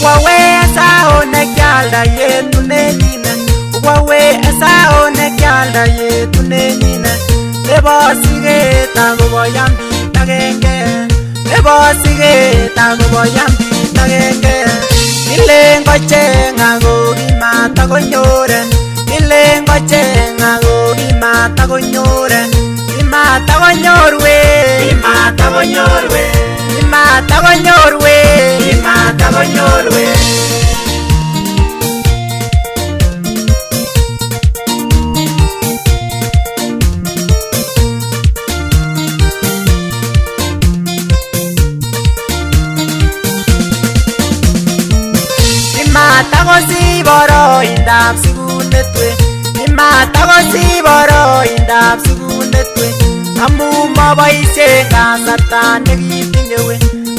Wawe sao ne kyalda yetu nenina. Wawe sao ne kyalda yetu nenina. Nebo siget akobo yambit agenge. Nebo siget akobo yambit agenge. Ilen kocheng ako kimata konyore. Ilen kocheng ako kimata konyore. Kimata konyorwe. Kimata konyorwe. Kimata konyorwe. Kimata konyorwe. Kimata kosiboro indap sigunetwe. Kimata kosiboro indap sigunetwe. Amu maboisien kasarta nekitinyewe.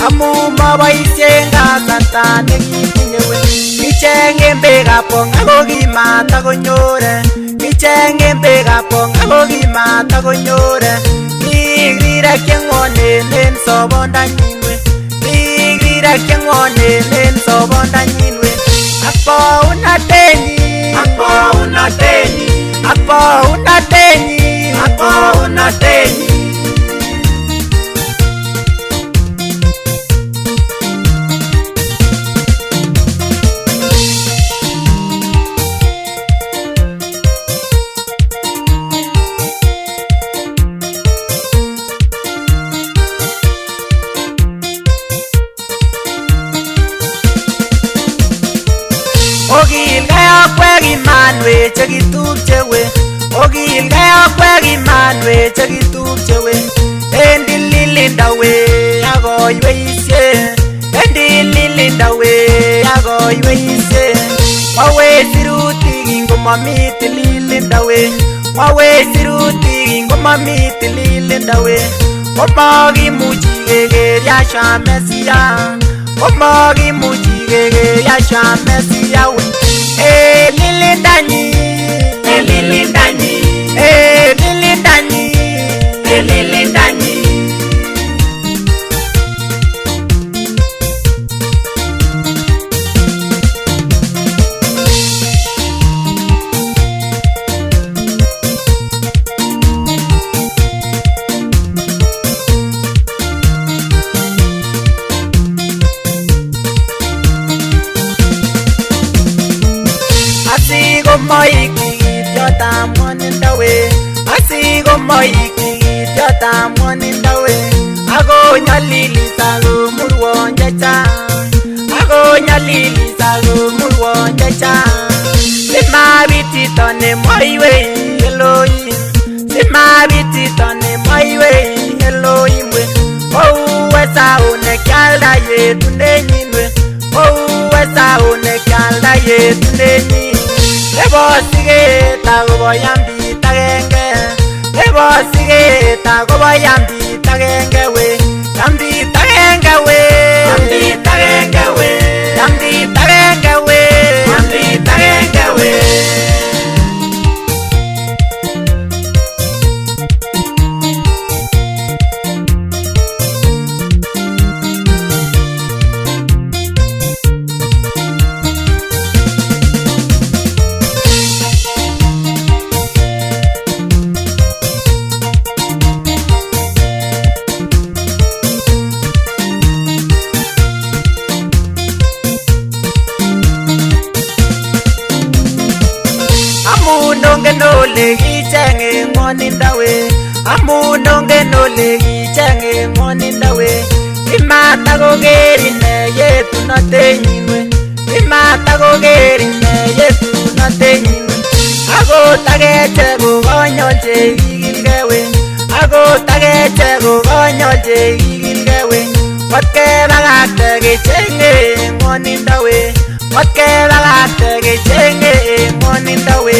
Amu maboisien kasarta nekitinyewe. Kicheng'en beekab kong ako kimata konyore. Kicheng'en beekab kong ako kimata konyore. Biik rirek cheng'wonen en sobondanyin we. Biik rirek cheng'wonen en sobondanyin we. Ak bounatenyin. Ak bounatenyin. Ak bounatenyin. Ak bounatenyin. Ogilgei akwek imanwe chekitupchewe. Ogilgei akwek imanwe chekitupchewe. En tililindo we akoiweisye. En tililindo we akoiweisye. Mawe sirutik ingomami tililindo we. Mawe sirutik ingomami tililindo we. Komakimuchi keker Yasha Mesiah. Komakimuchi keker Yasha Mesiah we. Lilindanyi. Lilindanyi. Lilindanyi. Lilindanyi. Asikomoik tikityotab ng'wonindo we. Asikomoik tikityotab ng'wonindo we. Ako nyalilis ako murwon chechang. Ako nyalilis ako murwon chechang. Simabit chito nemoiwei Elohim. Simabit chito nemoiwei Elohim we. Ouwe sao nekyalda yetundenyin we. Ouwe sao nekyalda yetundenyin. Nebo siget akobo yambit agenge. Nebo siget akobo yambit agenge we. Yambit agenge we. Yambit agenge we. Yambit agenge we. Yambit agenge we. Nongen ole kicheng'e ng'wonindo we. Amu nongen ole kicheng'e ng'wonindo we. Kimata koker ine yetunotenyin we. Kimata koker ine yetunotenyin we. Akot akeche kokonyol chekikilgei we. Akot akeche kokonyol chekikilgei we. Matkebakakte kecheng'e ng'wonindo we. Matkebakakte kecheng'e ng'wonindo we.